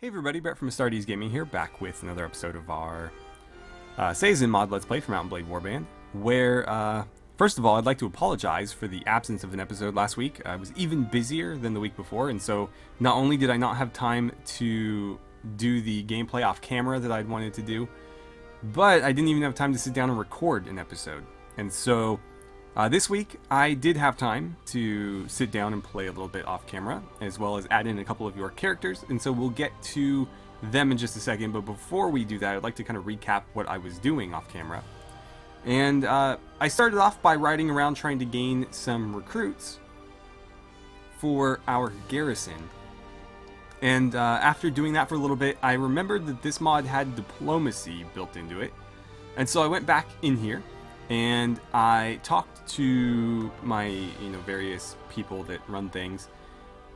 Hey everybody, Brett from AstartesGaming here, back with another episode of our Sayazn mod Let's Play from Mount & Blade Warband, where, first of all, I'd like to apologize for the absence of an episode last week. I was even busier than the week before, and so not only did I not have time to do the gameplay off camera that I'd wanted to do, but I didn't even have time to sit down and record an episode. And so this week, I did have time to sit down and play a little bit off camera, as well as add in a couple of your characters, and so we'll get to them in just a second, but before we do that, I'd like to kind of recap what I was doing off camera. And I started off by riding around trying to gain some recruits for our Garrison. And after doing that for a little bit, I remembered that this mod had diplomacy built into it, and so I went back in here and I talked to my, various people that run things,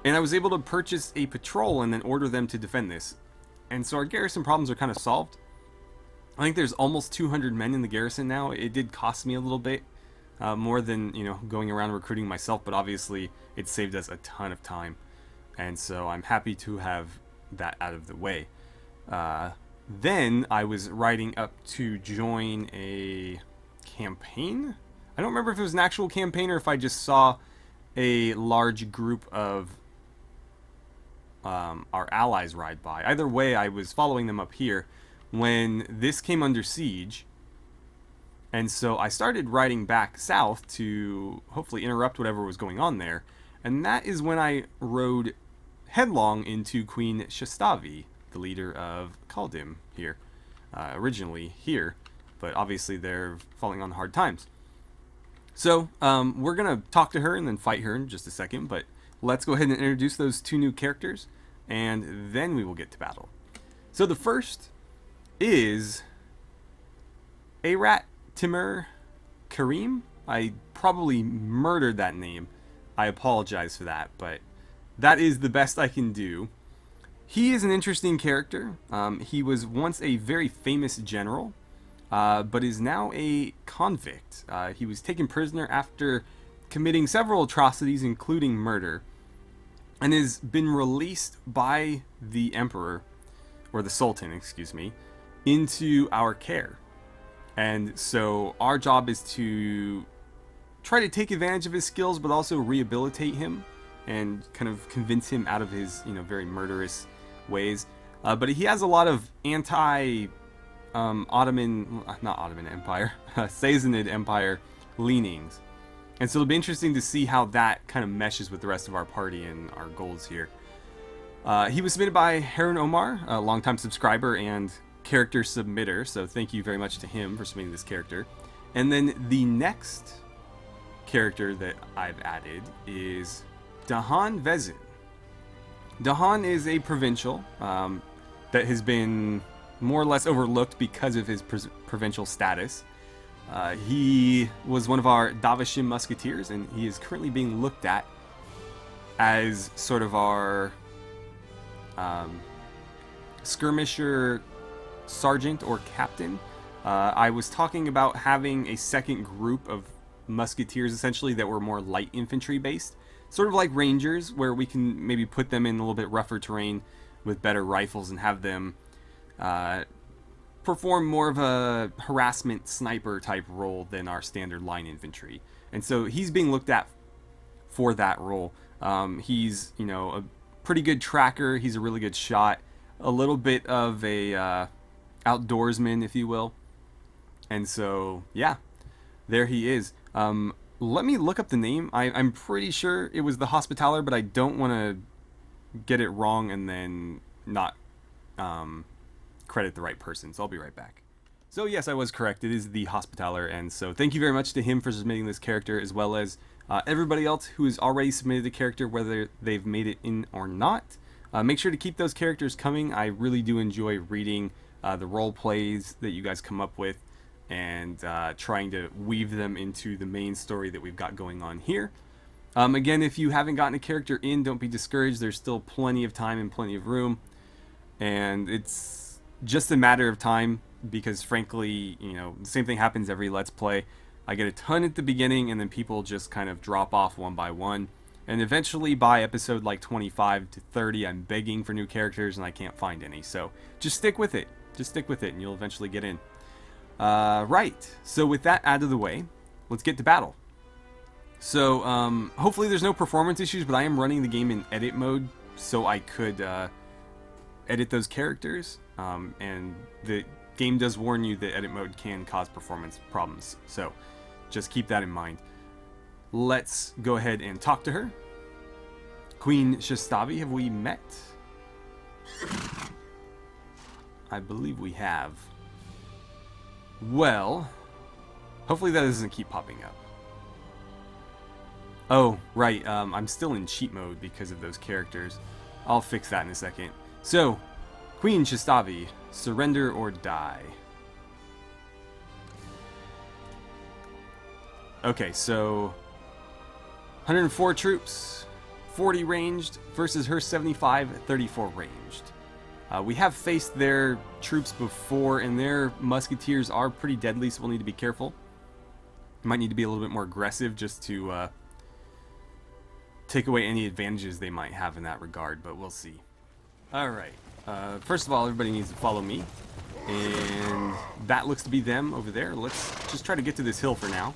and I was able to purchase a patrol and then order them to defend this. And so our garrison problems are kind of solved. I think there's almost 200 men in the garrison now. It did cost me a little bit more than, going around recruiting myself, but obviously it saved us a ton of time. And so I'm happy to have that out of the way. Then I was riding up to join a campaign? I don't remember if it was an actual campaign or if I just saw a large group of our allies ride by. Either way, I was following them up here when this came under siege, and so I started riding back south to hopefully interrupt whatever was going on there, and that is when I rode headlong into Queen Rustavi, the leader of Khaldim here, originally here, but obviously they're falling on hard times. So we're going to talk to her and then fight her in just a second, but let's go ahead and introduce those two new characters, and then we will get to battle. So the first is Arat Timur Karim. I probably murdered that name. I apologize for that, but that is the best I can do. He is an interesting character. He was once a very famous general, but is now a convict. He was taken prisoner after committing several atrocities, including murder, and has been released by the Emperor, or the Sultan, excuse me, into our care. And so our job is to try to take advantage of his skills, but also rehabilitate him and kind of convince him out of his, very murderous ways. But he has a lot of Sayasnid Empire leanings. And so it'll be interesting to see how that kind of meshes with the rest of our party and our goals here. He was submitted by Harun Omar, a longtime subscriber and character submitter, so thank you very much to him for submitting this character. And then the next character that I've added is Dahan Vezin. Dahan is a provincial that has been more or less overlooked because of his provincial status. He was one of our Davashim musketeers, and he is currently being looked at as sort of our skirmisher sergeant or captain. I was talking about having a second group of musketeers, essentially, that were more light infantry based, sort of like rangers, where we can maybe put them in a little bit rougher terrain with better rifles and have them perform more of a harassment sniper type role than our standard line infantry. And so he's being looked at for that role. He's, a pretty good tracker. He's a really good shot. A little bit of a outdoorsman, if you will. And so, yeah, there he is. Let me look up the name. I'm pretty sure it was the Hospitaller, but I don't want to get it wrong and then not credit the right person, so I'll be right back. So yes, I was correct. It is the Hospitaller, and so thank you very much to him for submitting this character, as well as everybody else who has already submitted a character, whether they've made it in or not. Make sure to keep those characters coming. I really do enjoy reading the role plays that you guys come up with and trying to weave them into the main story that we've got going on here. Again, if you haven't gotten a character in, don't be discouraged. There's still plenty of time and plenty of room, and it's just a matter of time, because frankly, the same thing happens every Let's Play. I get a ton at the beginning, and then people just kind of drop off one by one, And eventually by episode like 25 to 30, I'm begging for new characters and I can't find any. So just stick with it. Just stick with it and you'll eventually get in. Right. So with that out of the way, let's get to battle. So hopefully there's no performance issues, but I am running the game in edit mode so I could edit those characters. And the game does warn you that edit mode can cause performance problems. So just keep that in mind. Let's go ahead and talk to her. Queen Rustavi, have we met? I believe we have. Well, hopefully that doesn't keep popping up. Oh, right, I'm still in cheat mode because of those characters. I'll fix that in a second. So, Queen Rustavi, surrender or die. Okay, so 104 troops, 40 ranged versus her 75, 34 ranged. We have faced their troops before, and their musketeers are pretty deadly, so we'll need to be careful. Might need to be a little bit more aggressive just to take away any advantages they might have in that regard, but we'll see. Alright, first of all, everybody needs to follow me. And that looks to be them over there. Let's just try to get to this hill for now.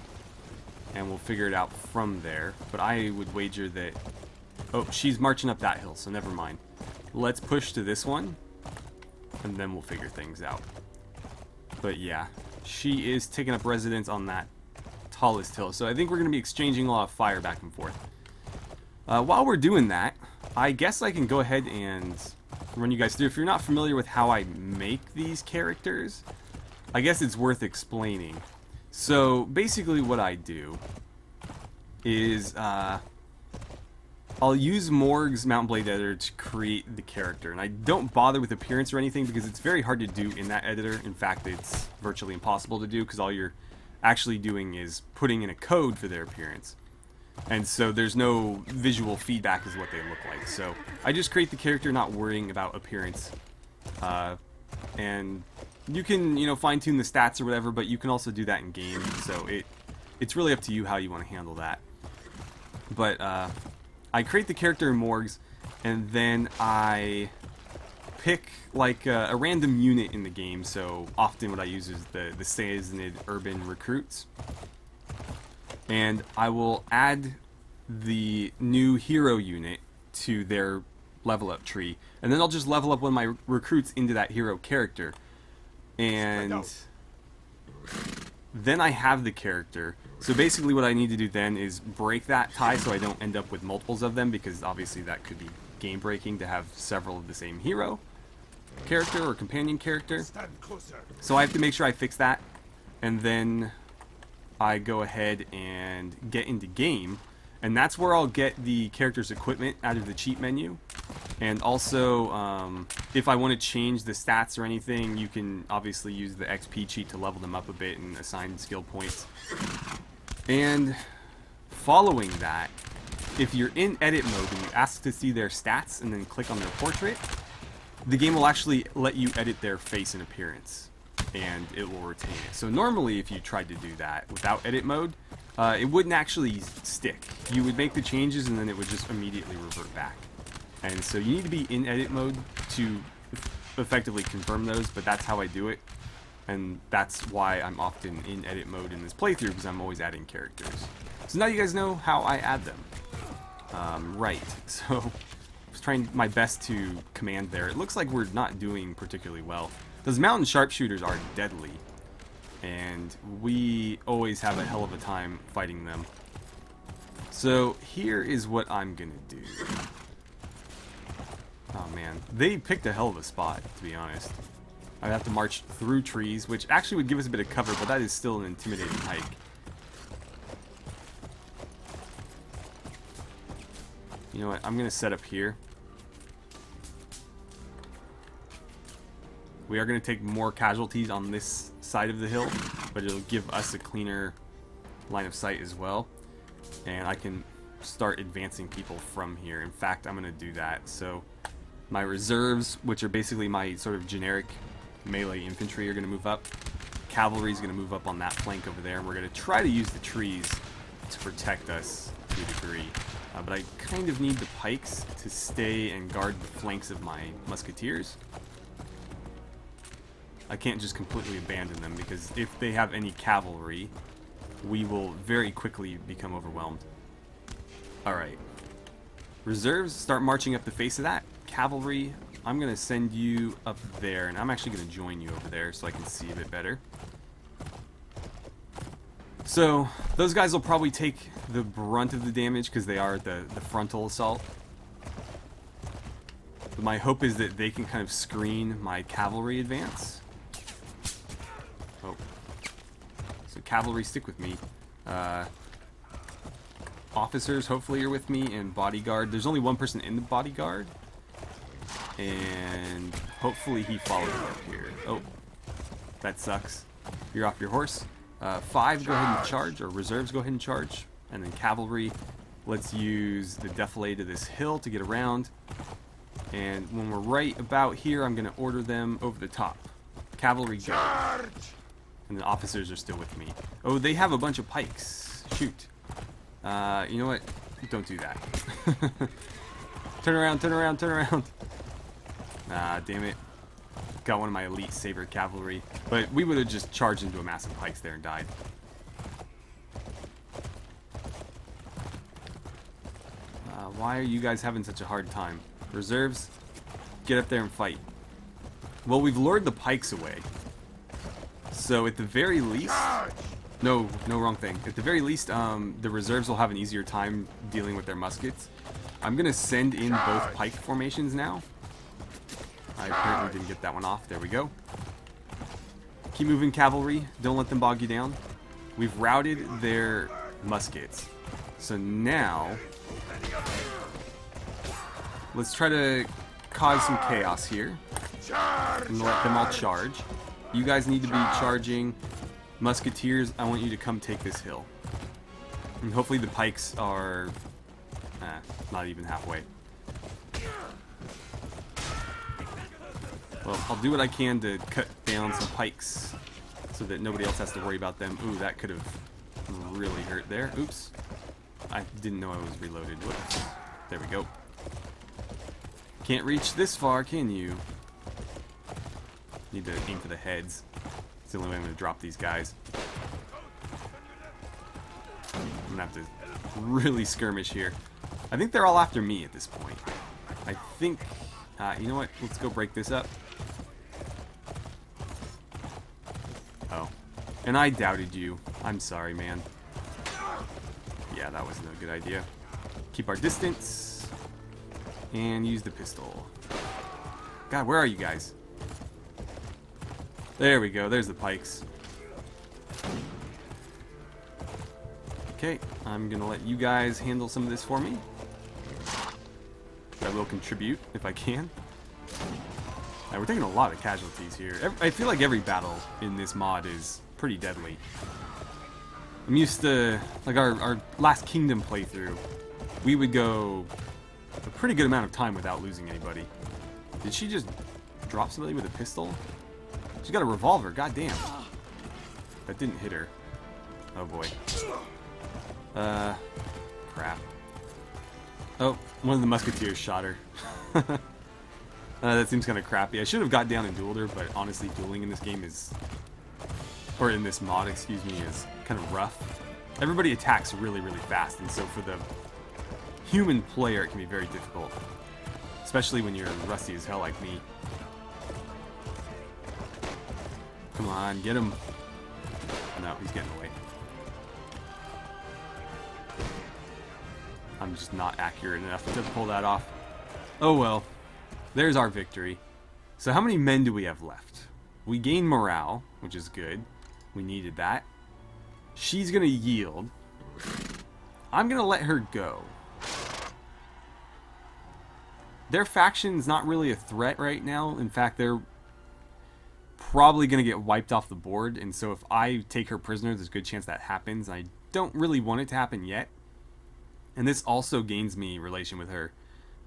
And we'll figure it out from there. But I would wager that... Oh, she's marching up that hill, so never mind. Let's push to this one. And then we'll figure things out. But yeah, she is taking up residence on that tallest hill. So I think we're going to be exchanging a lot of fire back and forth. While we're doing that, I guess I can go ahead and run you guys through. If you're not familiar with how I make these characters, I guess it's worth explaining. So basically what I do is I'll use Morg's Mount & Blade editor to create the character, and I don't bother with appearance or anything because it's very hard to do in that editor. In fact, it's virtually impossible to do because all you're actually doing is putting in a code for their appearance. And so there's no visual feedback as what they look like. So I just create the character, not worrying about appearance. And you can, you know, fine-tune the stats or whatever, but you can also do that in game. So it's really up to you how you want to handle that. But I create the character in Morgs, and then I pick like a random unit in the game. So often what I use is the Sayazn urban recruits. And I will add the new hero unit to their level up tree. And then I'll just level up one of my recruits into that hero character. And then I have the character. So basically what I need to do then is break that tie so I don't end up with multiples of them, because obviously that could be game breaking to have several of the same hero character or companion character. So I have to make sure I fix that. And then I go ahead and get into game, and that's where I'll get the character's equipment out of the cheat menu. And also, if I want to change the stats or anything, you can obviously use the XP cheat to level them up a bit and assign skill points. And following that, if you're in edit mode and you ask to see their stats and then click on their portrait, the game will actually let you edit their face and appearance, and it will retain it. So normally if you tried to do that without edit mode, it wouldn't actually stick. You would make the changes and then it would just immediately revert back. And so you need to be in edit mode to effectively confirm those, but that's how I do it. And that's why I'm often in edit mode in this playthrough, because I'm always adding characters. So now you guys know how I add them. Right, so I was trying my best to command there. It looks like we're not doing particularly well. Those mountain sharpshooters are deadly, and we always have a hell of a time fighting them. So here is what I'm gonna do. Oh man, they picked a hell of a spot, to be honest. I have to march through trees, which actually would give us a bit of cover, but that is still an intimidating hike. You know what, I'm gonna set up here. We are going to take more casualties on this side of the hill, but it'll give us a cleaner line of sight as well. And I can start advancing people from here. In fact, I'm going to do that. So my reserves, which are basically my sort of generic melee infantry, are going to move up. Cavalry is going to move up on that flank over there. And we're going to try to use the trees to protect us to a degree. But I kind of need the pikes to stay and guard the flanks of my musketeers. I can't just completely abandon them, because if they have any cavalry, we will very quickly become overwhelmed. Alright. Reserves, start marching up the face of that. Cavalry, I'm going to send you up there, and I'm actually going to join you over there so I can see a bit better. So, those guys will probably take the brunt of the damage because they are the frontal assault. But my hope is that they can kind of screen my cavalry advance. Oh. So cavalry, stick with me. Officers, hopefully, are with me, and bodyguard. There's only one person in the bodyguard. And hopefully he follows me up here. Oh, that sucks. You're off your horse. 5, go ahead and charge, or reserves, go ahead and charge. And then cavalry, let's use the defilade to this hill to get around. And when we're right about here, I'm going to order them over the top. Cavalry, go. And the officers are still with me. Oh, they have a bunch of pikes. Shoot. You know what? Don't do that. Turn around, turn around, turn around. Ah, damn it. Got one of my elite saber cavalry. But we would have just charged into a mass of pikes there and died. Why are you guys having such a hard time? Reserves, get up there and fight. Well, we've lured the pikes away. So at the very least... No, wrong thing. At the very least, the reserves will have an easier time dealing with their muskets. I'm going to send in both pike formations now. I apparently didn't get that one off. There we go. Keep moving, cavalry. Don't let them bog you down. We've routed their muskets. So now... let's try to cause some chaos here. And let them all charge. You guys need to be charging. Musketeers, I want you to come take this hill. And hopefully the pikes are... not even halfway. Well, I'll do what I can to cut down some pikes so that nobody else has to worry about them. Ooh, that could have really hurt there. Oops. I didn't know I was reloaded. Whoops. There we go. Can't reach this far, can you? Need to aim for the heads. It's the only way I'm going to drop these guys. I'm going to have to really skirmish here. I think they're all after me at this point. I think... you know what? Let's go break this up. Oh. And I doubted you. I'm sorry, man. Yeah, that wasn't a good idea. Keep our distance. And use the pistol. God, where are you guys? There we go. There's the pikes. Okay, I'm going to let you guys handle some of this for me. I will contribute if I can. We're taking a lot of casualties here. I feel like every battle in this mod is pretty deadly. I'm used to, like our last Kingdom playthrough, we would go a pretty good amount of time without losing anybody. Did she just drop somebody with a pistol? She's got a revolver, goddamn. That didn't hit her. Oh boy. Crap. Oh, one of the musketeers shot her. That seems kind of crappy. I should have got down and dueled her, but honestly, dueling in this game is... or in this mod, excuse me, is kind of rough. Everybody attacks really, really fast, and so for the human player, it can be very difficult. Especially when you're rusty as hell like me. Come on, get him. No, he's getting away. I'm just not accurate enough to pull that off. Oh well. There's our victory. So how many men do we have left? We gain morale, which is good. We needed that. She's going to yield. I'm going to let her go. Their faction's not really a threat right now. In fact, they're probably going to get wiped off the board. And so if I take her prisoner, there's a good chance that happens. I don't really want it to happen yet. And this also gains me relation with her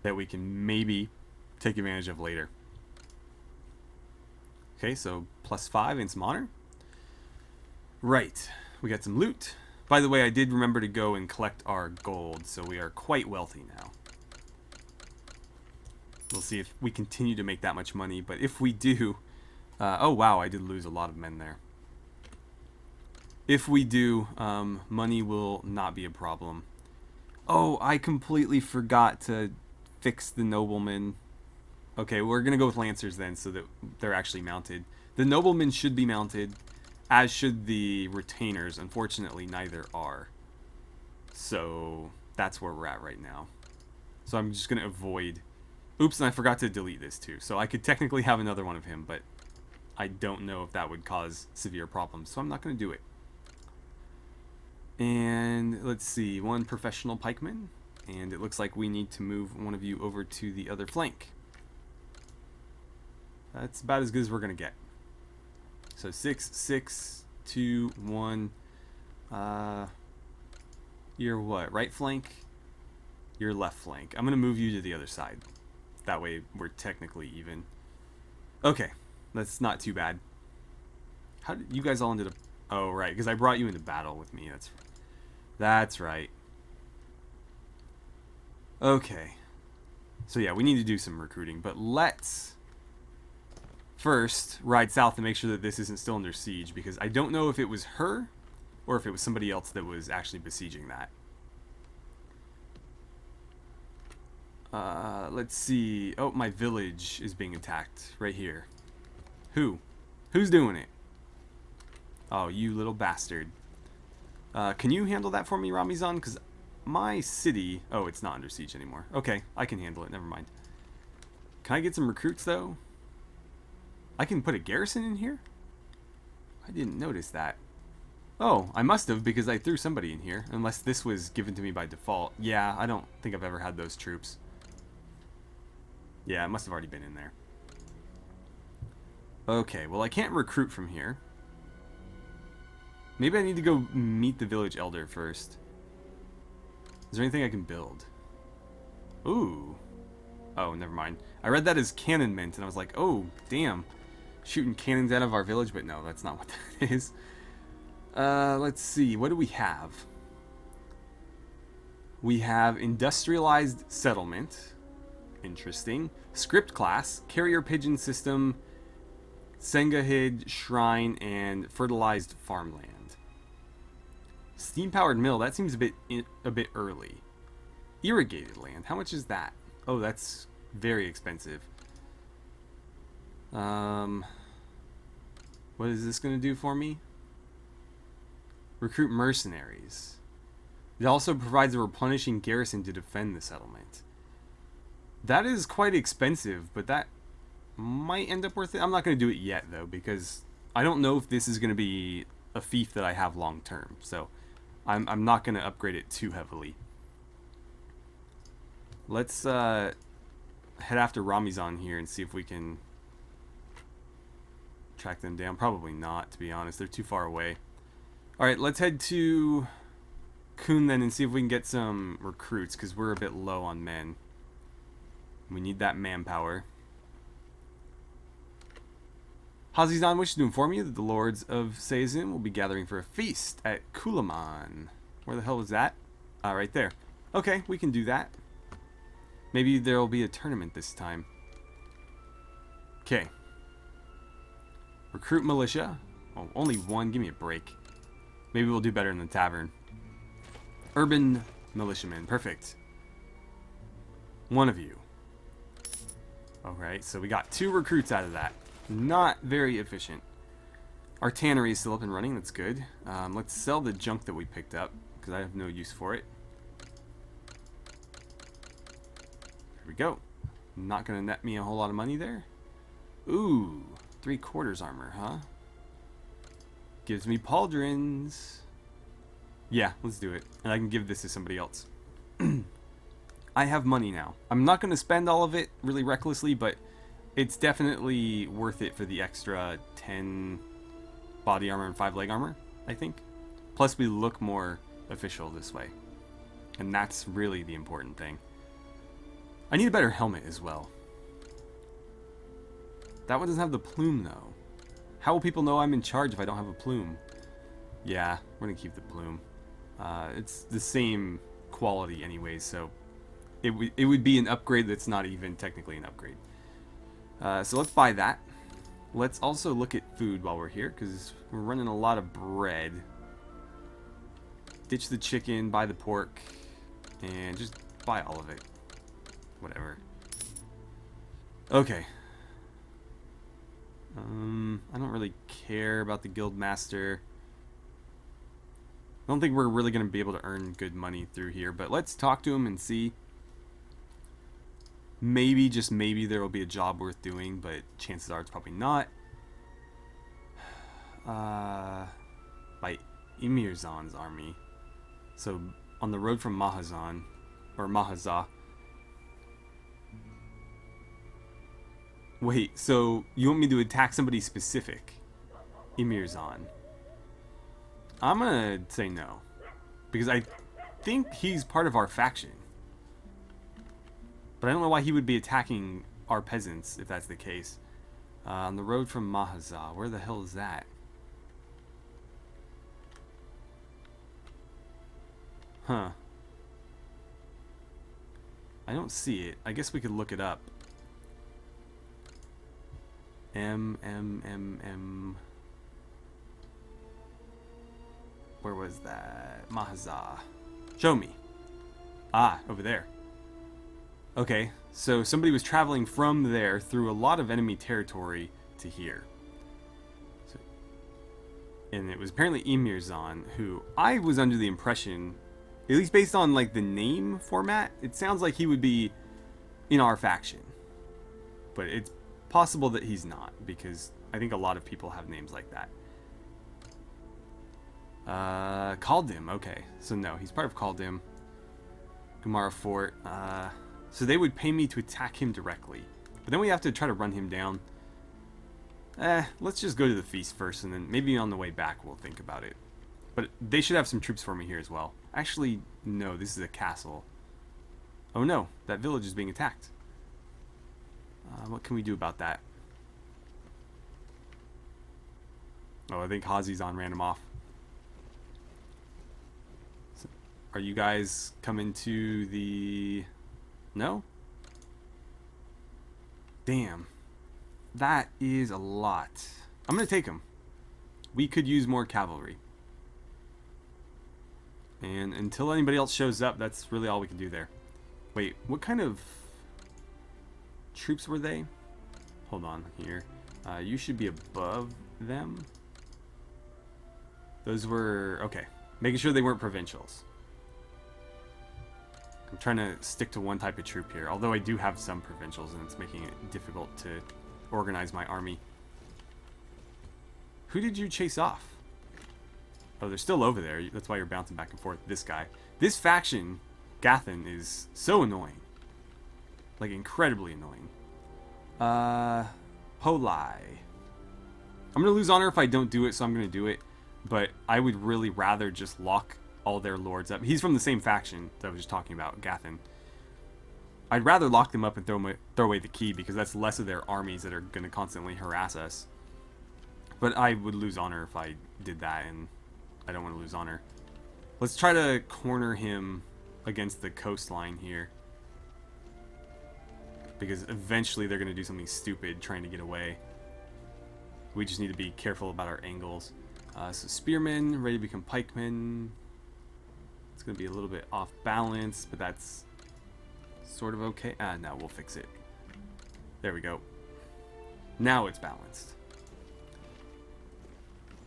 that we can maybe take advantage of later. Okay, so +5 in some honor. Right, we got some loot. By the way, I did remember to go and collect our gold, so we are quite wealthy now. We'll see if we continue to make that much money, but if we do... oh, wow, I did lose a lot of men there. If we do, money will not be a problem. Oh, I completely forgot to fix the noblemen. Okay, we're going to go with lancers then, so that they're actually mounted. The noblemen should be mounted, as should the retainers. Unfortunately, neither are. So, that's where we're at right now. So I'm just going to avoid... Oops, and I forgot to delete this too. So I could technically have another one of him, but I don't know if that would cause severe problems. So I'm not going to do it. And let's see, one professional pikeman. And it looks like we need to move one of you over to the other flank. That's about as good as we're going to get. So 6, 6, 2, 1. You're what? Right flank? You're left flank. I'm going to move you to the other side. That way we're technically even. Okay, that's not too bad. How did you guys all ended up? Oh, right, because I brought you into battle with me. That's right. Okay. So yeah, we need to do some recruiting, but let's first ride south and make sure that this isn't still under siege, because I don't know if it was her or if it was somebody else that was actually besieging that. Let's see. Oh, my village is being attacked right here. Who's doing it? Oh, you little bastard. Can you handle that for me, Ramizan? Because my city... Oh, it's not under siege anymore. Okay, I can handle it. Never mind. Can I get some recruits, though? I can put a garrison in here? I didn't notice that. Oh, I must have, because I threw somebody in here. Unless this was given to me by default. Yeah, I don't think I've ever had those troops. Yeah, it must have already been in there. Okay, well I can't recruit from here. Maybe I need to go meet the village elder first. Is there anything I can build? Ooh. Oh, never mind. I read that as cannonment, and I was like, oh, damn. Shooting cannons out of our village, but no, that's not what that is. Let's see. What do we have? We have industrialized settlement. Interesting. Script class, carrier pigeon system, Sengahid shrine, and fertilized farmland. Steam-powered mill. That seems a bit early. Irrigated land. How much is that? Oh, that's very expensive. What is this going to do for me? Recruit mercenaries. It also provides a replenishing garrison to defend the settlement. That is quite expensive, but that might end up worth it. I'm not going to do it yet, though, because I don't know if this is going to be a fief that I have long term. So I'm not going to upgrade it too heavily. Let's head after Ramizan here and see if we can track them down. Probably not, to be honest. They're too far away. Alright, let's head to Kun then and see if we can get some recruits, because we're a bit low on men. We need that manpower. Hazizan wishes to inform you that the lords of Sayazn will be gathering for a feast at Kulaman. Where the hell is that? Right there. Okay, we can do that. Maybe there will be a tournament this time. Okay. Recruit militia. Oh, only one. Give me a break. Maybe we'll do better in the tavern. Urban militiamen. Perfect. One of you. Alright, so we got 2 recruits out of that. Not very efficient. Our tannery is still up and running. That's good. Let's sell the junk that we picked up, because I have no use for it. Here we go. Not going to net me a whole lot of money there. Ooh, 3/4 armor, huh? Gives me pauldrons. Yeah, let's do it. And I can give this to somebody else. I have money now. I'm not going to spend all of it really recklessly, but it's definitely worth it for the extra 10 body armor and 5 leg armor, I think. Plus, we look more official this way. And that's really the important thing. I need a better helmet as well. That one doesn't have the plume, though. How will people know I'm in charge if I don't have a plume? Yeah, we're going to keep the plume. It's the same quality anyways, so it would be an upgrade that's not even technically an upgrade. So let's buy that. Let's also look at food while we're here, because we're running a lot of bread. Ditch the chicken, buy the pork, and just buy all of it. Whatever. Okay. I don't really care about the guild master. I don't think we're really going to be able to earn good money through here, but let's talk to him and see. Maybe, just maybe, there will be a job worth doing, but chances are it's probably not. By Emirzan's army. So, on the road from Mahazan, or Mahazah. Wait, so you want me to attack somebody specific? Emirzan. I'm gonna say no. Because I think he's part of our faction. But I don't know why he would be attacking our peasants, if that's the case. On the road from Mahazah. Where the hell is that? Huh. I don't see it. I guess we could look it up. M. Where was that? Mahazah. Show me. Ah, over there. Okay, so somebody was traveling from there through a lot of enemy territory to here. So, and it was apparently Emirzan, who I was under the impression, at least based on like the name format, it sounds like he would be in our faction. But it's possible that he's not, because I think a lot of people have names like that. Kaldim, okay. So no, he's part of Kaldim. Gumara Fort. So they would pay me to attack him directly. But then we have to try to run him down. Let's just go to the feast first, and then maybe on the way back we'll think about it. But they should have some troops for me here as well. Actually, no, this is a castle. Oh no, that village is being attacked. What can we do about that? Oh, I think Hazizan ran him off. So, are you guys coming to the... No? Damn. That is a lot. I'm going to take him. We could use more cavalry. And until anybody else shows up, that's really all we can do there. Wait, what kind of troops were they? Hold on here. You should be above them. Those were... Okay. Making sure they weren't provincials. I'm trying to stick to one type of troop here. Although I do have some provincials, and it's making it difficult to organize my army. Who did you chase off? Oh, they're still over there. That's why you're bouncing back and forth. This guy. This faction, Gathan, is so annoying. Like, incredibly annoying. Polai. I'm going to lose honor if I don't do it, so I'm going to do it. But I would really rather just lock all their lords up. He's from the same faction that I was just talking about, Gathan. I'd rather lock them up and throw away the key, because that's less of their armies that are going to constantly harass us. But I would lose honor if I did that, and I don't want to lose honor. Let's try to corner him against the coastline here. Because eventually they're going to do something stupid trying to get away. We just need to be careful about our angles. So spearmen, ready to become pikemen. It's going to be a little bit off balance, but that's sort of okay. No, we'll fix it. There we go. Now it's balanced.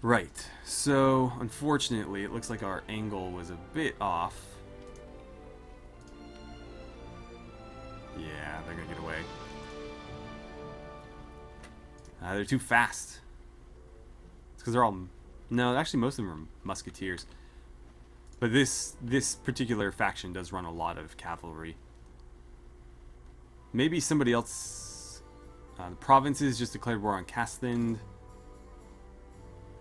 Right, so unfortunately it looks like our angle was a bit off. Yeah, they're gonna get away. They're too fast. It's because they're all... No, actually most of them are musketeers. But this particular faction does run a lot of cavalry. Maybe somebody else... the provinces just declared war on Casthind.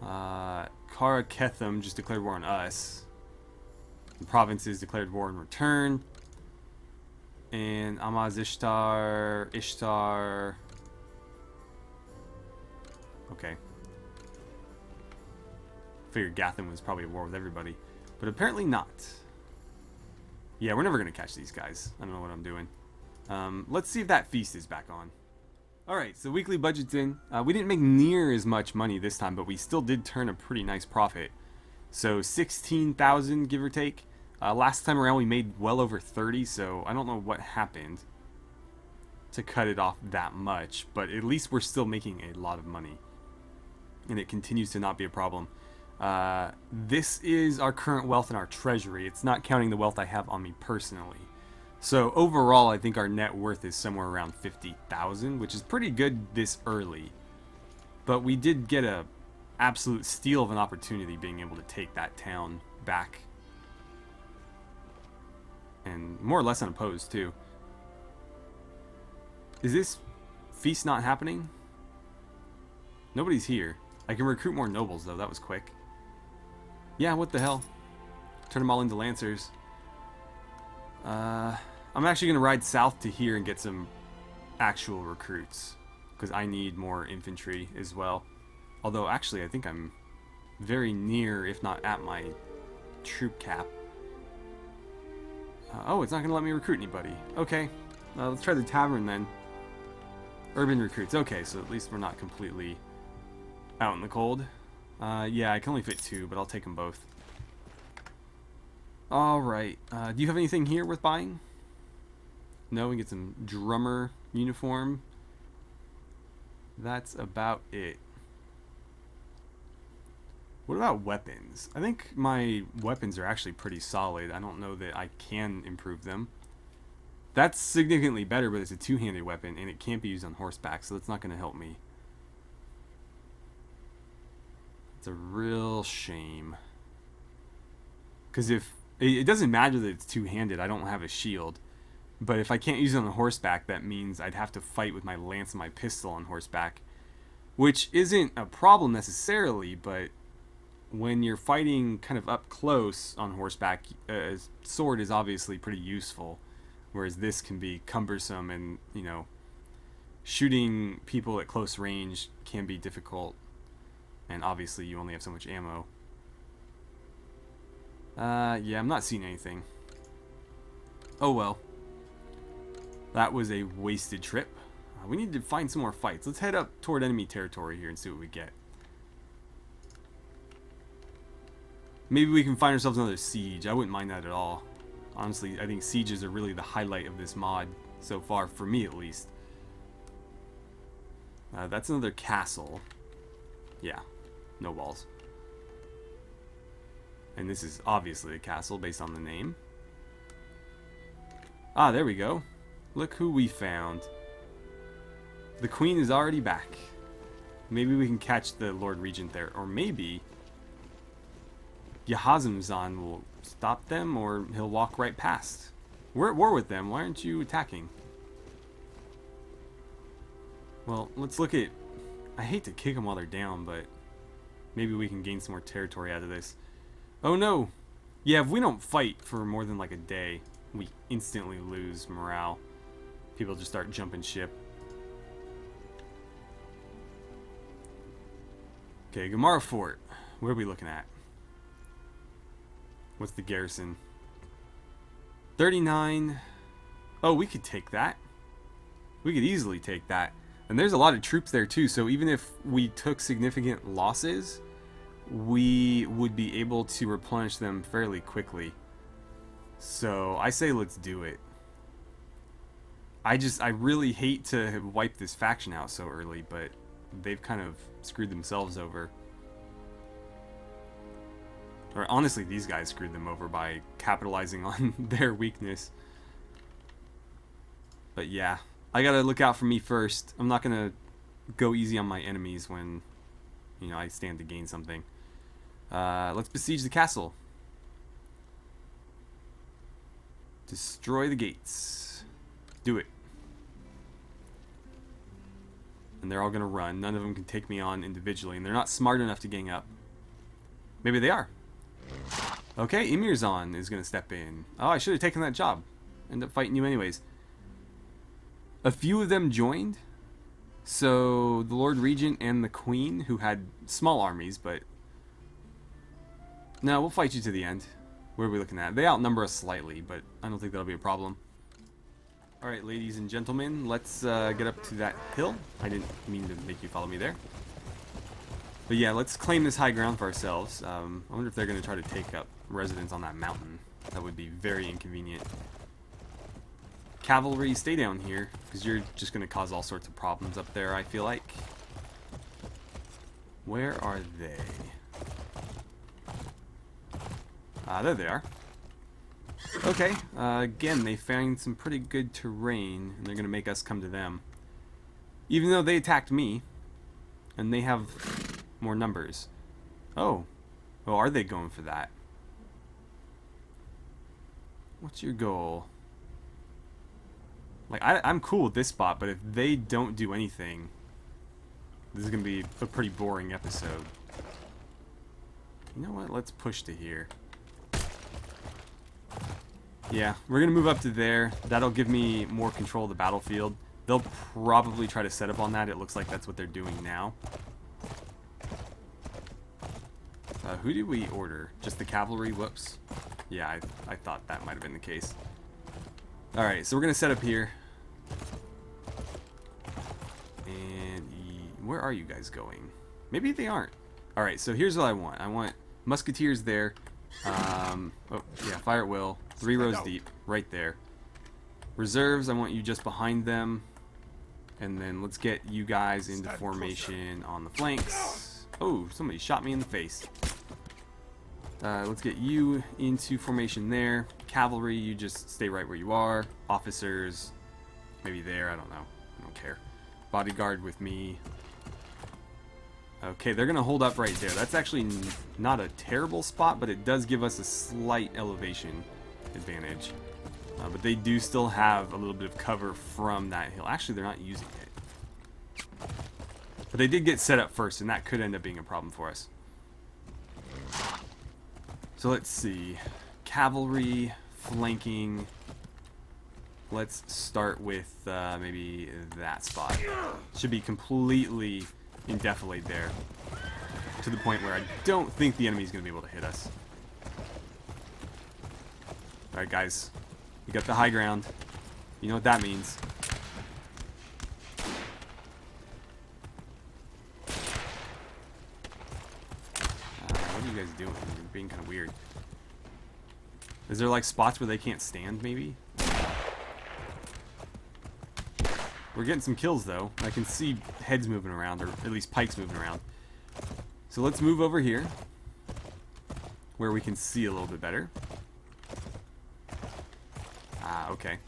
Kara Ketham just declared war on us. The provinces declared war in return. And Amaz Ishtar... Okay. Figured Gathan was probably at war with everybody. But apparently not. Yeah, we're never going to catch these guys. I don't know what I'm doing. Let's see if that feast is back on. Alright, so weekly budget's in. We didn't make near as much money this time, but we still did turn a pretty nice profit. So 16,000, give or take. Last time around we made well over 30, so I don't know what happened to cut it off that much, but at least we're still making a lot of money. And it continues to not be a problem. This is our current wealth in our treasury. It's not counting the wealth I have on me personally. So overall, I think our net worth is somewhere around 50,000, which is pretty good this early. But we did get a absolute steal of an opportunity being able to take that town back. And more or less unopposed, too. Is this feast not happening? Nobody's here. I can recruit more nobles, though. That was quick. Yeah, what the hell? Turn them all into lancers. I'm actually going to ride south to here and get some actual recruits. Because I need more infantry as well. Although, actually, I think I'm very near, if not at my troop cap. Oh, it's not going to let me recruit anybody. Okay. Let's try the tavern then. Urban recruits. Okay, so at least we're not completely out in the cold. Yeah, I can only fit 2, but I'll take them both. Alright. Do you have anything here worth buying? No, we get some drummer uniform. That's about it. What about weapons? I think my weapons are actually pretty solid. I don't know that I can improve them. That's significantly better, but it's a two-handed weapon, and it can't be used on horseback, so that's not going to help me. It's a real shame. Because if... It doesn't matter that it's two-handed, I don't have a shield. But if I can't use it on horseback, that means I'd have to fight with my lance and my pistol on horseback. Which isn't a problem necessarily, but when you're fighting kind of up close on horseback, a sword is obviously pretty useful. Whereas this can be cumbersome and, you know, shooting people at close range can be difficult. And obviously you only have so much ammo. Yeah, I'm not seeing anything. Oh well. That was a wasted trip. We need to find some more fights. Let's head up toward enemy territory here and see what we get. Maybe we can find ourselves another siege. I wouldn't mind that at all. Honestly, I think sieges are really the highlight of this mod so far, for me at least. That's another castle. Yeah, no walls. And this is obviously a castle based on the name. Ah, there we go. Look who we found. The Queen is already back. Maybe we can catch the Lord Regent there. Or maybe Yahazamzan will stop them, or he'll walk right past. We're at war with them. Why aren't you attacking? Well, let's look at... I hate to kick them while they're down, but maybe we can gain some more territory out of this. Oh no! Yeah, if we don't fight for more than like a day, we instantly lose morale. People just start jumping ship. Okay, Gamara Fort. What are we looking at? What's the garrison? 39. Oh, we could take that. We could easily take that. And there's a lot of troops there too, so even if we took significant losses, we would be able to replenish them fairly quickly. So I say let's do it. I really hate to wipe this faction out so early, but they've kind of screwed themselves over. Or honestly, these guys screwed them over by capitalizing on their weakness. But yeah, I gotta look out for me first. I'm not gonna go easy on my enemies when, you know, I stand to gain something. Let's besiege the castle. Destroy the gates. Do it. And they're all gonna run. None of them can take me on individually, and they're not smart enough to gang up. Maybe they are. Okay, Emirzon is gonna step in. Oh, I should have taken that job. End up fighting you anyways. A few of them joined. So the Lord Regent and the Queen, who had small armies, but no, we'll fight you to the end. What are we looking at? They outnumber us slightly, but I don't think that'll be a problem. Alright, ladies and gentlemen, let's get up to that hill. I didn't mean to make you follow me there. But yeah, let's claim this high ground for ourselves. I wonder if they're going to try to take up residence on that mountain. That would be very inconvenient. Cavalry, stay down here, because you're just going to cause all sorts of problems up there, I feel like. Where are they? There they are. Okay, again, they found some pretty good terrain, and they're going to make us come to them. Even though they attacked me, and they have more numbers. Oh, are they going for that? What's your goal? Like, I'm cool with this spot, but if they don't do anything, this is going to be a pretty boring episode. You know what? Let's push to here. Yeah, we're going to move up to there. That'll give me more control of the battlefield. They'll probably try to set up on that. It looks like that's what they're doing now. Who did we order? Just the cavalry? Whoops. Yeah, I thought that might have been the case. Alright, so we're going to set up here. And where are you guys going? Maybe they aren't. Alright, so here's what I want. I want musketeers there. Oh, yeah, fire at will. 3 rows deep, right there. Reserves, I want you just behind them. And then let's get you guys into formation on the flanks. Oh, somebody shot me in the face. Let's get you into formation there. Cavalry, you just stay right where you are. Officers, maybe there, I don't know. I don't care. Bodyguard with me. Okay, they're going to hold up right there. That's actually not a terrible spot, but it does give us a slight elevation advantage. But they do still have a little bit of cover from that hill. Actually, they're not using it. But they did get set up first, and that could end up being a problem for us. So let's see. Cavalry, flanking. Let's start with maybe that spot. Should be completely indefilade there. To the point where I don't think the enemy is going to be able to hit us. Alright guys, we got the high ground. You know what that means. What are you guys doing? You're being kind of weird. Is there like spots where they can't stand maybe? We're getting some kills though. I can see heads moving around, or at least pikes moving around. So let's move over here where we can see a little bit better. Okay.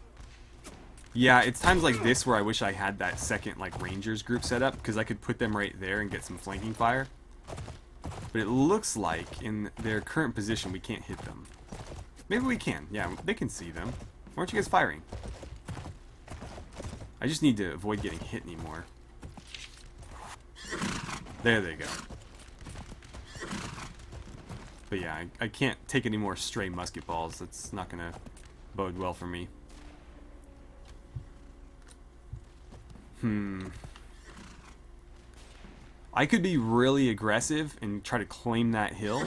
Yeah, it's times like this where I wish I had that second like Rangers group set up, because I could put them right there and get some flanking fire. But it looks like in their current position we can't hit them. Maybe we can. Yeah, they can see them. Why aren't you guys firing? I just need to avoid getting hit anymore. There they go. But yeah, I can't take any more stray musket balls. That's not going to bode well for me. I could be really aggressive and try to claim that hill.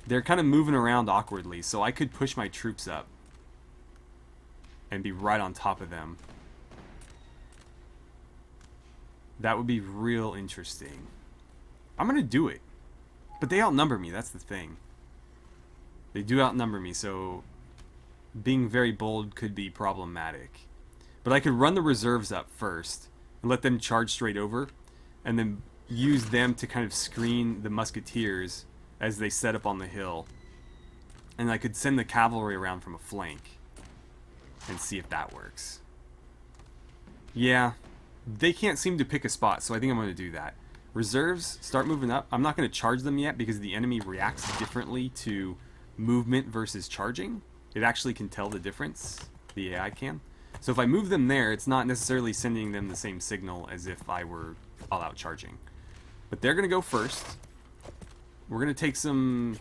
They're kind of moving around awkwardly, so I could push my troops up and be right on top of them. That would be real interesting. I'm going to do it. But they outnumber me, that's the thing. They do outnumber me, so being very bold could be problematic. But I could run the reserves up first and let them charge straight over, and then use them to kind of screen the musketeers as they set up on the hill. And I could send the cavalry around from a flank and see if that works. Yeah, they can't seem to pick a spot, so I think I'm going to do that. Reserves, start moving up. I'm not going to charge them yet because the enemy reacts differently to movement versus charging. It actually can tell the difference. The AI can. So if I move them there, it's not necessarily sending them the same signal as if I were all out charging. But they're going to go first. We're going to take some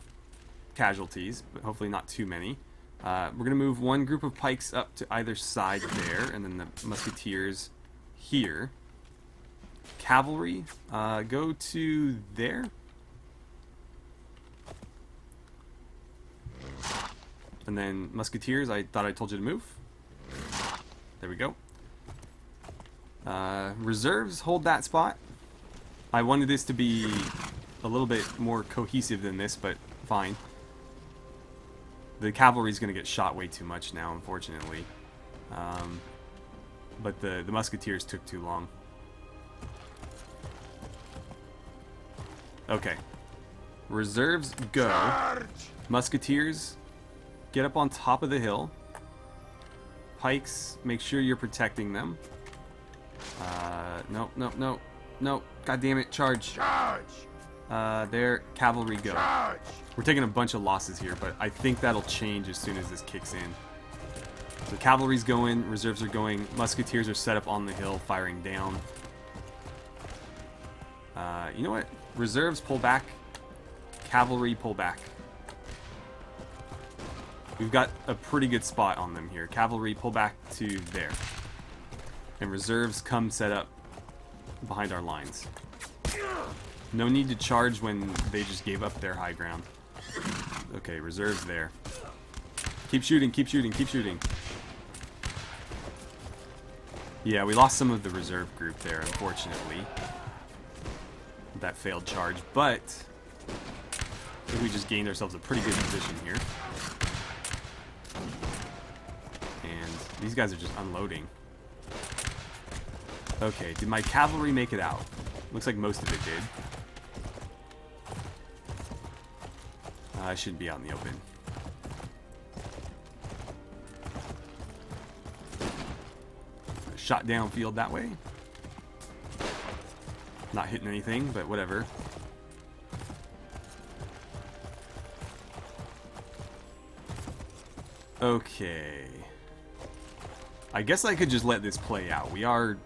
casualties, but hopefully not too many. We're going to move one group of pikes up to either side there, and then the musketeers here. Cavalry, go to there. And then musketeers, I thought I told you to move. There we go. Reserves, hold that spot. I wanted this to be a little bit more cohesive than this, but fine. The cavalry's going to get shot way too much now, unfortunately. But the musketeers took too long. Okay. Reserves, go. Charge! Musketeers, get up on top of the hill. Pikes, make sure you're protecting them. No, no, no. No, god damn it, charge. Charge! There, cavalry, go. Charge! We're taking a bunch of losses here, but I think that'll change as soon as this kicks in. So cavalry's going, reserves are going, musketeers are set up on the hill, firing down. You know what? Reserves, pull back. Cavalry, pull back. We've got a pretty good spot on them here. Cavalry, pull back to there. And reserves, come set up behind our lines. No need to charge when they just gave up their high ground. Okay, reserves there. Keep shooting, keep shooting, keep shooting. Yeah, we lost some of the reserve group there, unfortunately. That failed charge, but I think we just gained ourselves a pretty good position here. And these guys are just unloading. Okay, did my cavalry make it out? Looks like most of it did. I shouldn't be out in the open. Shot downfield that way. Not hitting anything, but whatever. Okay. I guess I could just let this play out. We are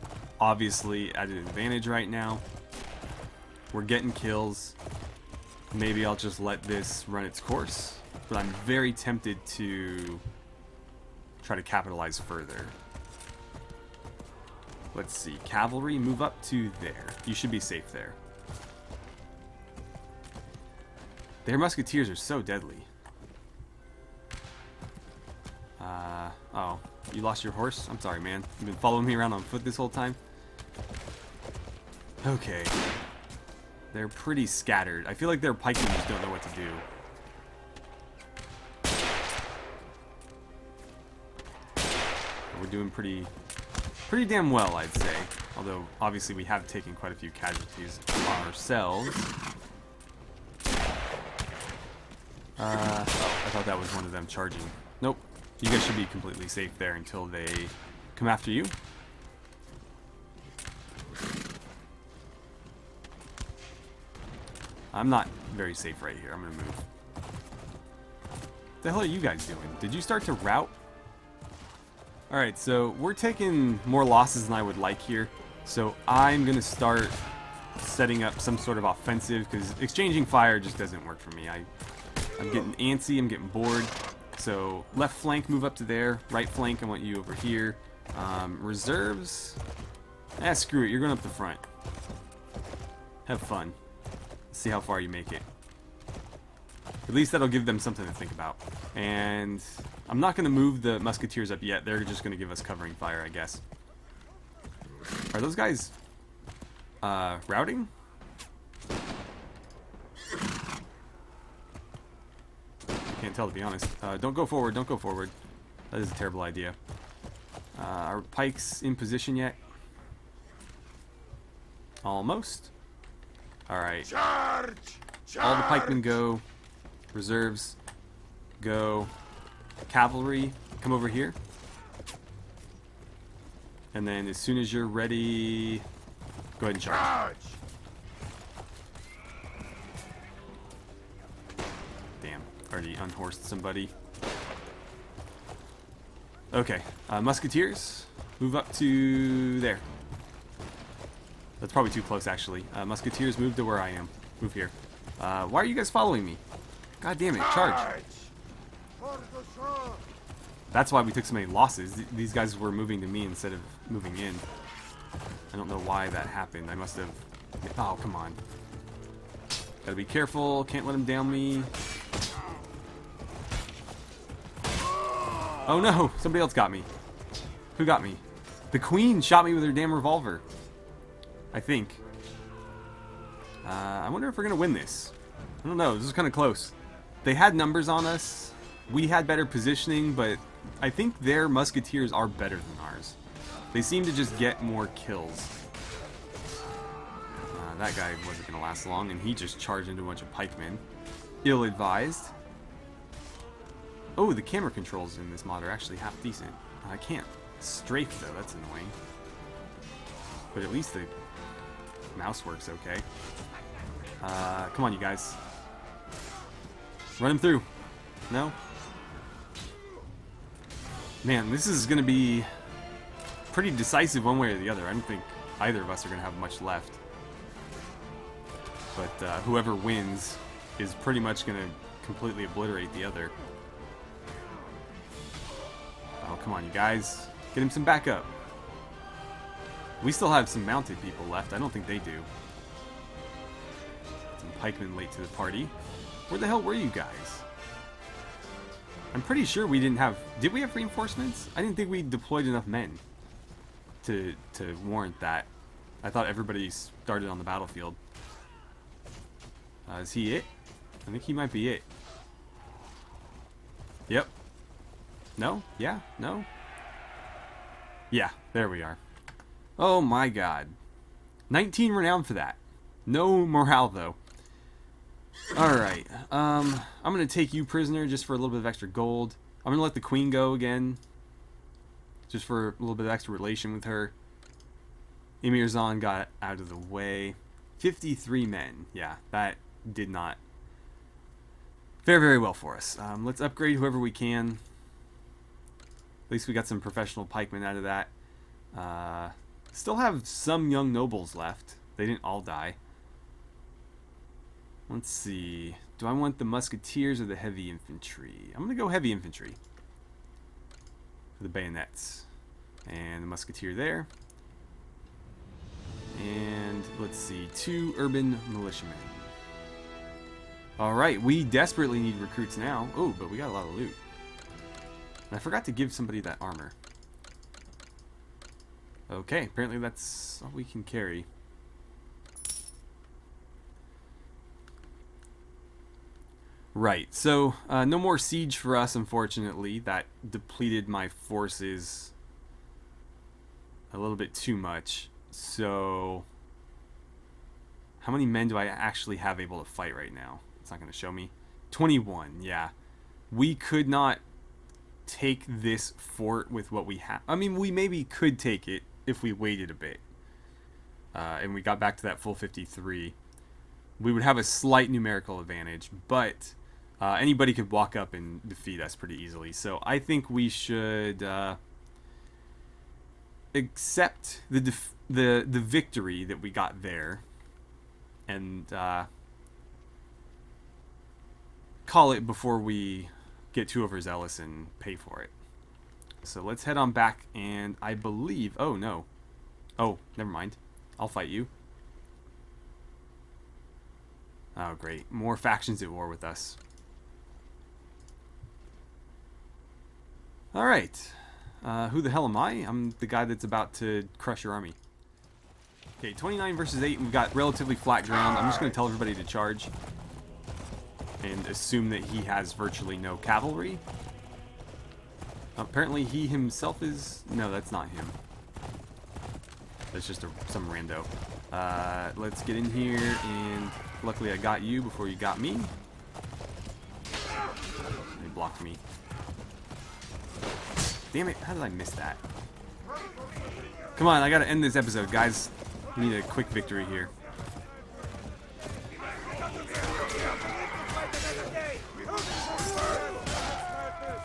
obviously at an advantage right now. We're getting kills. Maybe I'll just let this run its course. But I'm very tempted to try to capitalize further. Let's see. Cavalry, move up to there. You should be safe there. Their musketeers are so deadly. Oh. You lost your horse? I'm sorry, man. You've been following me around on foot this whole time? Okay. They're pretty scattered. I feel like their pikemen just don't know what to do. We're doing pretty damn well, I'd say. Although, obviously, we have taken quite a few casualties ourselves. Oh, I thought that was one of them charging. Nope. You guys should be completely safe there until they come after you. I'm not very safe right here. I'm gonna move. What the hell are you guys doing? Did you start to rout? Alright, so we're taking more losses than I would like here. So I'm gonna start setting up some sort of offensive, because exchanging fire just doesn't work for me. I'm getting antsy, I'm getting bored. So left flank, move up to there. Right flank, I want you over here. Reserves. Screw it, you're going up the front. Have fun. See how far you make it. At least that'll give them something to think about. And I'm not going to move the musketeers up yet. They're just going to give us covering fire, I guess. Are those guys routing? Can't tell, to be honest. Don't go forward, don't go forward. That is a terrible idea. Are pikes in position yet? Almost. Alright. Charge! All the pikemen go. Reserves go. Cavalry, come over here. And then as soon as you're ready, go ahead and charge. Charge! Damn, already unhorsed somebody. Okay, musketeers, move up to there. That's probably too close, actually. Musketeers, move to where I am. Move here. Why are you guys following me? God damn it, charge. That's why we took so many losses. These guys were moving to me instead of moving in. I don't know why that happened. I must have... Oh, come on. Gotta be careful. Can't let them down me. Oh no, somebody else got me. Who got me? The Queen shot me with her damn revolver. I think. I wonder if we're going to win this. I don't know, this is kind of close. They had numbers on us. We had better positioning, but I think their musketeers are better than ours. They seem to just get more kills. That guy wasn't going to last long, and he just charged into a bunch of pikemen. Ill-advised. Oh, the camera controls in this mod are actually half decent. I can't strafe, though. That's annoying. But at least the mouse works okay. Come on, you guys. Run him through. No? Man, this is going to be pretty decisive one way or the other. I don't think either of us are going to have much left. But whoever wins is pretty much going to completely obliterate the other. Oh, come on, you guys. Get him some backup. We still have some mounted people left. I don't think they do. Some pikemen late to the party. Where the hell were you guys? I'm pretty sure we didn't have... Did we have reinforcements? I didn't think we deployed enough men to warrant that. I thought everybody started on the battlefield. Is he it? I think he might be it. Yep. No? Yeah? No? Yeah, there we are. Oh my god. 19 renown for that. No morale, though. Alright. I'm going to take you prisoner just for a little bit of extra gold. I'm going to let the Queen go again. Just for a little bit of extra relation with her. Emirzan got out of the way. 53 men. Yeah, that did not fare very well for us. Let's upgrade whoever we can. At least we got some professional pikemen out of that. Still have some young nobles left. They didn't all die. Let's see. Do I want the musketeers or the heavy infantry? I'm going to go heavy infantry. For the bayonets. And the musketeer there. And let's see. 2 urban militiamen. Alright, we desperately need recruits now. Oh, but we got a lot of loot. And I forgot to give somebody that armor. Okay, apparently that's all we can carry. Right, so no more siege for us, unfortunately. That depleted my forces a little bit too much. So, how many men do I actually have able to fight right now? It's not going to show me. 21, yeah. We could not take this fort with what we have. I mean, we maybe could take it if we waited a bit. And we got back to that full 53. We would have a slight numerical advantage, but anybody could walk up and defeat us pretty easily. So I think we should accept the victory that we got there and call it before we get too overzealous and pay for it. So let's head on back, and I believe... Oh, no. Oh, never mind. I'll fight you. Oh, great. More factions at war with us. Alright. Who the hell am I? I'm the guy that's about to crush your army. Okay, 29 versus 8. We've got relatively flat ground. I'm just going to tell everybody to charge. And assume that he has virtually no cavalry. Apparently he himself is... No, that's not him. That's just some rando. Let's get in here, and luckily I got you before you got me. They blocked me. Damn it, how did I miss that? Come on, I gotta end this episode, guys. We need a quick victory here.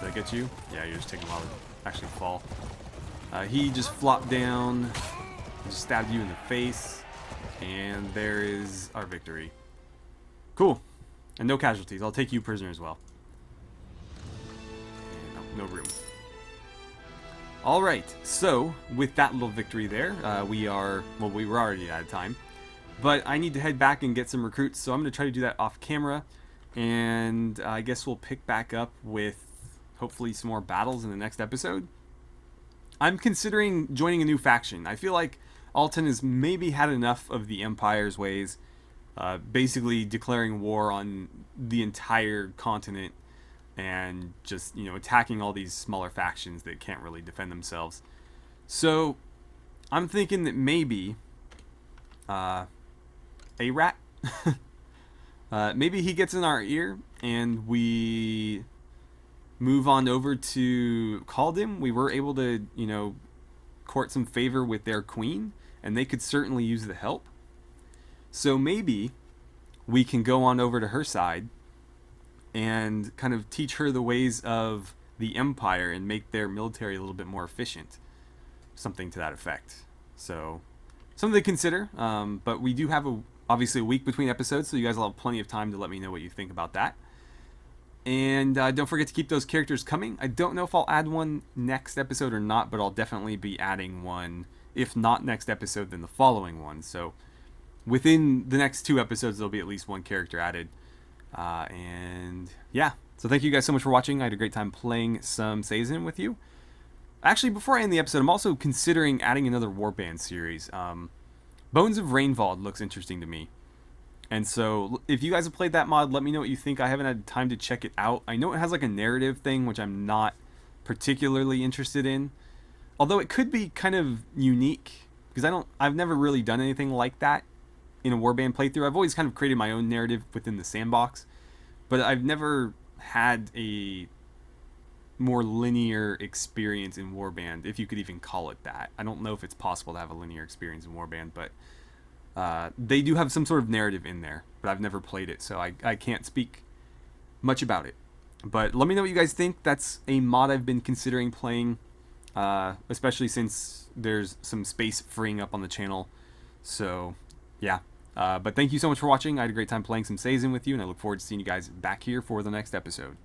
Did I get you? Yeah, you're just taking a while to actually fall. He just flopped down, just stabbed you in the face, and there is our victory. Cool. And no casualties. I'll take you prisoner as well. And no room. Alright, so with that little victory there, we were already out of time. But I need to head back and get some recruits, so I'm going to try to do that off camera. And I guess we'll pick back up with hopefully some more battles in the next episode. I'm considering joining a new faction. I feel like Alton has maybe had enough of the Empire's ways, basically declaring war on the entire continent and just, attacking all these smaller factions that can't really defend themselves. So I'm thinking that maybe a rat maybe he gets in our ear and we move on over to Kaldym. We were able to, court some favor with their queen, and they could certainly use the help. So maybe we can go on over to her side and kind of teach her the ways of the Empire and make their military a little bit more efficient. Something to that effect. So, something to consider. But we do have obviously a week between episodes, so you guys will have plenty of time to let me know what you think about that. And don't forget to keep those characters coming. I don't know if I'll add one next episode or not, but I'll definitely be adding one. If not next episode, then the following one. So within the next 2 episodes, there'll be at least one character added. And yeah, so thank you guys so much for watching. I had a great time playing some Sayazn with you. Actually, before I end the episode, I'm also considering adding another Warband series. Bones of Rainvald looks interesting to me. And so, if you guys have played that mod, let me know what you think. I haven't had time to check it out. I know it has like a narrative thing, which I'm not particularly interested in. Although it could be kind of unique, because I've never really done anything like that in a Warband playthrough. I've always kind of created my own narrative within the sandbox, but I've never had a more linear experience in Warband, if you could even call it that. I don't know if it's possible to have a linear experience in Warband, but they do have some sort of narrative in there, but I've never played it, so I can't speak much about it. But let me know what you guys think. That's a mod I've been considering playing, especially since there's some space freeing up on the channel. So, yeah. But thank you so much for watching. I had a great time playing some Sayazn with you, and I look forward to seeing you guys back here for the next episode.